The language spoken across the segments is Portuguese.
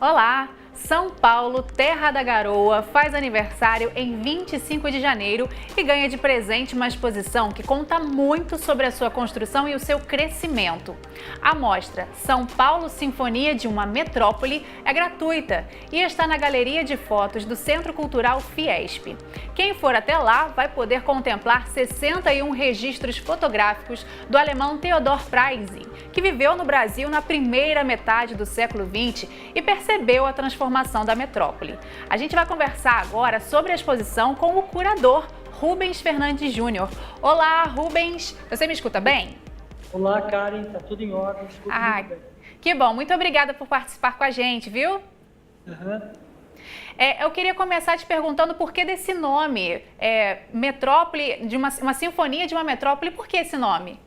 Olá! São Paulo, terra da garoa, faz aniversário em 25 de janeiro e ganha de presente uma exposição que conta muito sobre a sua construção e o seu crescimento. A mostra São Paulo Sinfonia de uma Metrópole é gratuita e está na Galeria de Fotos do Centro Cultural Fiesp. Quem for até lá vai poder contemplar 61 registros fotográficos do alemão Theodor Preissing, que viveu no Brasil na primeira metade do século XX e percebeu a transformação da metrópole. A gente vai conversar agora sobre a exposição com o curador Rubens Fernandes Júnior. Olá, Rubens! Você me escuta bem? Olá, Karen. Tá tudo em ordem. Escuto muito bem. Que bom. Muito obrigada por participar com a gente, viu? Eu queria começar te perguntando por que desse nome, Metrópole, de uma sinfonia de uma metrópole. Por que esse nome?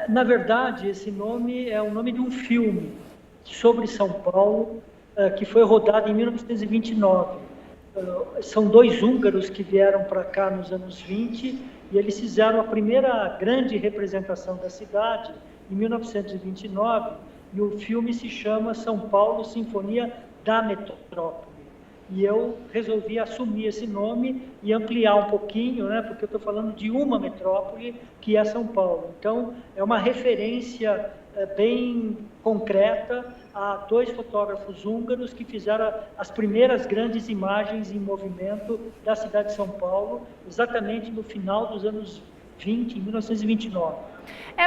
Na verdade, esse nome é o nome de um filme sobre São Paulo, que foi rodado em 1929. São dois húngaros que vieram para cá nos anos 20 e eles fizeram a primeira grande representação da cidade em 1929 e o filme se chama São Paulo Sinfonia da Metrópole. E eu resolvi assumir esse nome e ampliar um pouquinho, né, porque eu estou falando de uma metrópole, que é São Paulo. Então, é uma referência bem concreta a dois fotógrafos húngaros que fizeram as primeiras grandes imagens em movimento da cidade de São Paulo, exatamente no final dos anos 20, em 1929.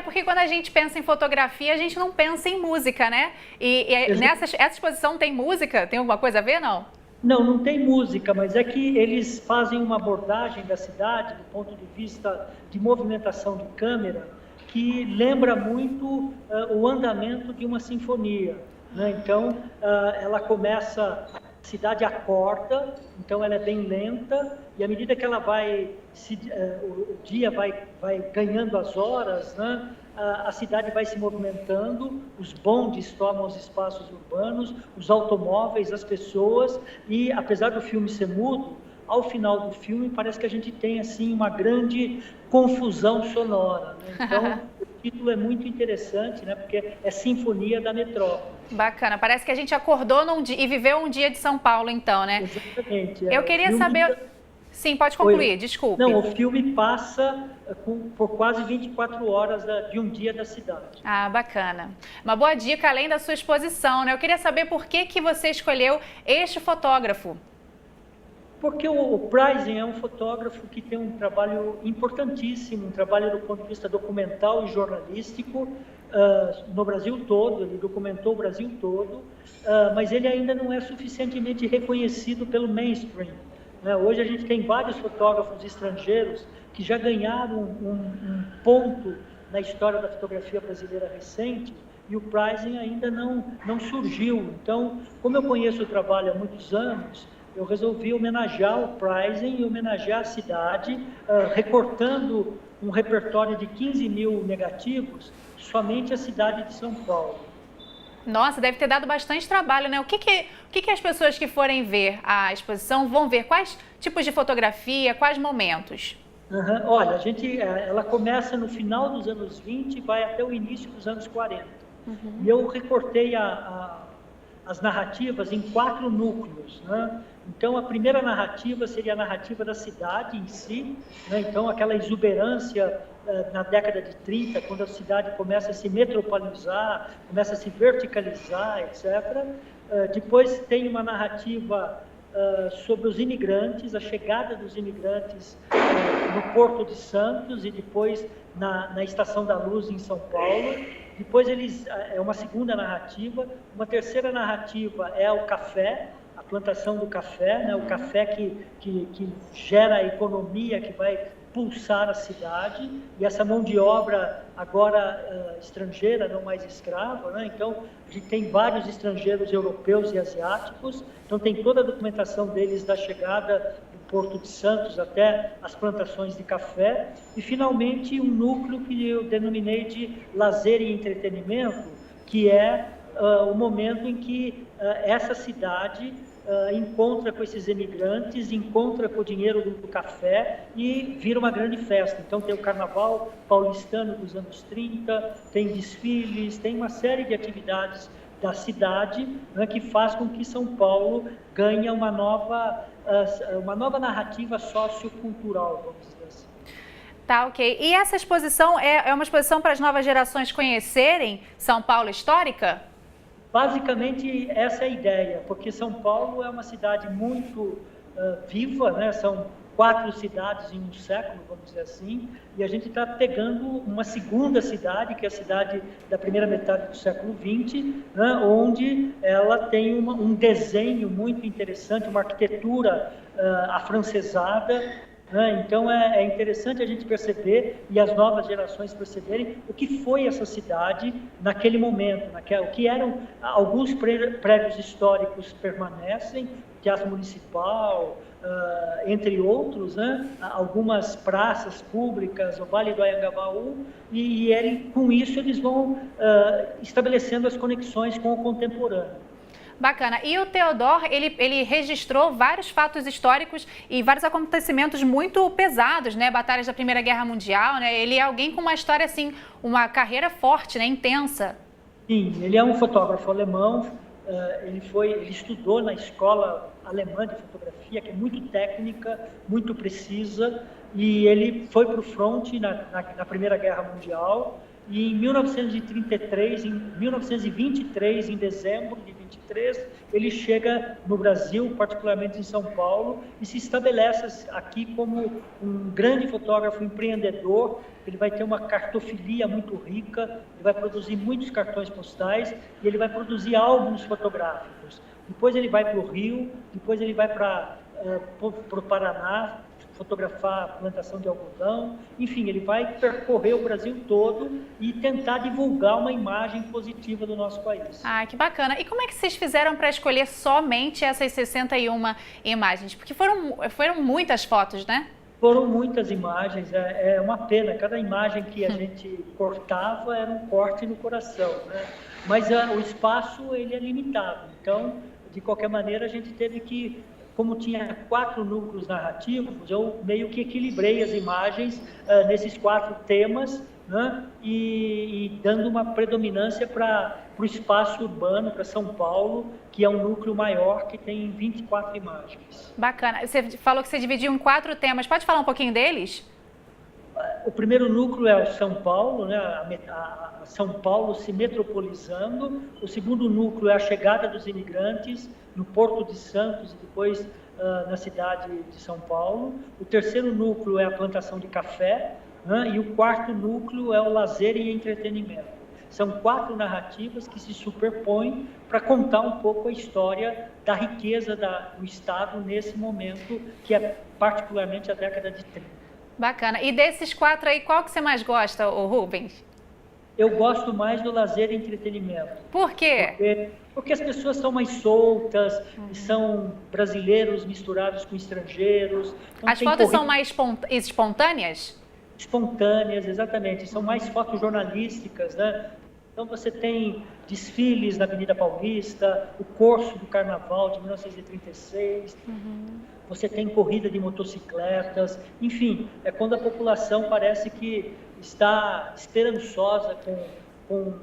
Porque quando a gente pensa em fotografia, a gente não pensa em música, né? Essa exposição tem música? Tem alguma coisa a ver, não? Não, não tem música, mas é que eles fazem uma abordagem da cidade, do ponto de vista de movimentação de câmera, que lembra muito o andamento de uma sinfonia, né? Então, ela começa, a cidade acorda, então ela é bem lenta, e à medida que ela o dia vai ganhando as horas, né? A cidade vai se movimentando, os bondes tomam os espaços urbanos, os automóveis, as pessoas, e apesar do filme ser mudo, ao final do filme parece que a gente tem assim uma grande confusão sonora, né? Então o título é muito interessante, né? Porque é Sinfonia da Metrópole. Bacana, parece que a gente acordou num dia e viveu um dia de São Paulo, então, né? Exatamente. Eu queria saber... Sim, pode concluir, desculpe. Não, o filme passa por quase 24 horas de um dia da cidade. Bacana. Uma boa dica, além da sua exposição, né? Eu queria saber por que você escolheu este fotógrafo. Porque o Preissing é um fotógrafo que tem um trabalho importantíssimo, um trabalho do ponto de vista documental e jornalístico no Brasil todo, ele documentou o Brasil todo, mas ele ainda não é suficientemente reconhecido pelo mainstream. Hoje a gente tem vários fotógrafos estrangeiros que já ganharam um ponto na história da fotografia brasileira recente e o Preissing ainda não surgiu. Então, como eu conheço o trabalho há muitos anos, eu resolvi homenagear o Preissing e homenagear a cidade, recortando um repertório de 15 mil negativos, somente a cidade de São Paulo. Nossa, deve ter dado bastante trabalho, né? O que as pessoas que forem ver a exposição vão ver? Quais tipos de fotografia, quais momentos? Olha, ela começa no final dos anos 20 e vai até o início dos anos 40. E eu recortei as narrativas em 4 núcleos, né? Então, a primeira narrativa seria a narrativa da cidade em si, né? Então, aquela exuberância na década de 30, quando a cidade começa a se metropolizar, começa a se verticalizar, etc. Depois tem uma narrativa sobre os imigrantes, a chegada dos imigrantes no Porto de Santos e depois na Estação da Luz em São Paulo. Depois é uma segunda narrativa. Uma terceira narrativa é o café, a plantação do café, né? O café que gera a economia, que vai pulsar a cidade, e essa mão de obra agora estrangeira, não mais escrava, né? Então, a gente tem vários estrangeiros europeus e asiáticos, então tem toda a documentação deles da chegada do Porto de Santos até as plantações de café, e finalmente um núcleo que eu denominei de lazer e entretenimento, que é o momento em que essa cidade encontra com esses emigrantes, encontra com o dinheiro do café e vira uma grande festa. Então tem o carnaval paulistano dos anos 30, tem desfiles, tem uma série de atividades da cidade, né, que faz com que São Paulo ganhe uma nova narrativa sociocultural, vamos dizer assim. Tá, ok. E essa exposição é uma exposição para as novas gerações conhecerem São Paulo histórica? Basicamente, essa é a ideia, porque São Paulo é uma cidade muito viva, né? São 4 cidades em um século, vamos dizer assim, e a gente está pegando uma segunda cidade, que é a cidade da primeira metade do século XX, né? Onde ela tem um desenho muito interessante, uma arquitetura afrancesada, né? Então é interessante a gente perceber, e as novas gerações perceberem, o que foi essa cidade naquele momento, o que eram alguns prédios históricos permanecem, Teatro Municipal, entre outros, né? Algumas praças públicas, o Vale do Anhangabaú, e com isso eles vão estabelecendo as conexões com o contemporâneo. Bacana. E o Theodor, ele registrou vários fatos históricos e vários acontecimentos muito pesados, né? Batalhas da Primeira Guerra Mundial, né? Ele é alguém com uma história, assim, uma carreira forte, né? Intensa. Sim, ele é um fotógrafo alemão. Ele estudou na escola alemã de fotografia, que é muito técnica, muito precisa, e ele foi para o fronte na Primeira Guerra Mundial. E em 1923, em dezembro de 23, ele chega no Brasil, particularmente em São Paulo, e se estabelece aqui como um grande fotógrafo empreendedor. Ele vai ter uma cartofilia muito rica, ele vai produzir muitos cartões postais e ele vai produzir álbuns fotográficos. Depois ele vai para o Rio, depois ele vai para o Paraná, fotografar a plantação de algodão, enfim, ele vai percorrer o Brasil todo e tentar divulgar uma imagem positiva do nosso país. Ah, que bacana. E como é que vocês fizeram para escolher somente essas 61 imagens? Porque foram muitas fotos, né? Foram muitas imagens, é uma pena, cada imagem que a gente cortava era um corte no coração, né? Mas o espaço ele é limitado, então, de qualquer maneira, a gente teve que, como tinha 4 núcleos narrativos, eu meio que equilibrei as imagens nesses 4 temas, né? E dando uma predominância para o espaço urbano, para São Paulo, que é um núcleo maior, que tem 24 imagens. Bacana. Você falou que você dividiu em 4 temas. Pode falar um pouquinho deles? O primeiro núcleo é o São Paulo, né? A São Paulo se metropolizando. O segundo núcleo é a chegada dos imigrantes no Porto de Santos e depois na cidade de São Paulo. O terceiro núcleo é a plantação de café, né? E o quarto núcleo é o lazer e entretenimento. São 4 narrativas que se superpõem para contar um pouco a história da riqueza do Estado nesse momento, que é particularmente a década de 30. Bacana. E desses 4 aí, qual que você mais gosta, Rubens? Eu gosto mais do lazer e entretenimento. Por quê? Porque as pessoas são mais soltas, são brasileiros misturados com estrangeiros. As fotos são mais espontâneas? Espontâneas, exatamente. São mais fotojornalísticas, né? Então você tem desfiles na Avenida Paulista, o Corso do Carnaval de 1936, você tem corrida de motocicletas, enfim, é quando a população parece que está esperançosa com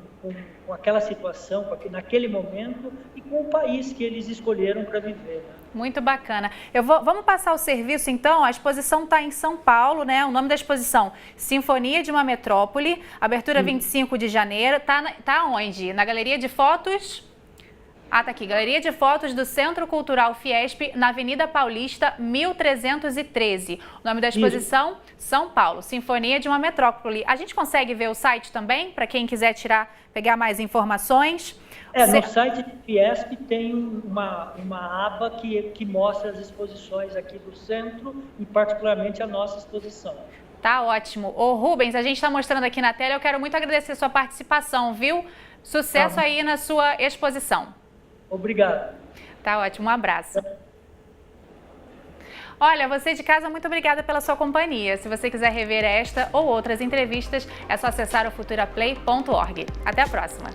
aquela situação, naquele momento e com o país que eles escolheram para viver, né? Muito bacana. Vamos passar o serviço, então. A exposição está em São Paulo, né? O nome da exposição, Sinfonia de uma Metrópole, abertura 25 de janeiro. Tá onde? Na Galeria de Fotos... Ah, tá aqui. Galeria de Fotos do Centro Cultural Fiesp, na Avenida Paulista, 1313. O nome da exposição, São Paulo, Sinfonia de uma Metrópole. A gente consegue ver o site também, para quem quiser pegar mais informações? No site do Fiesp tem uma aba que mostra as exposições aqui do centro e particularmente a nossa exposição. Tá ótimo. Ô Rubens, a gente está mostrando aqui na tela, eu quero muito agradecer a sua participação, viu? Sucesso aí na sua exposição. Obrigado. Tá ótimo, um abraço. Olha, você de casa, muito obrigada pela sua companhia. Se você quiser rever esta ou outras entrevistas, é só acessar o futuraplay.org. Até a próxima.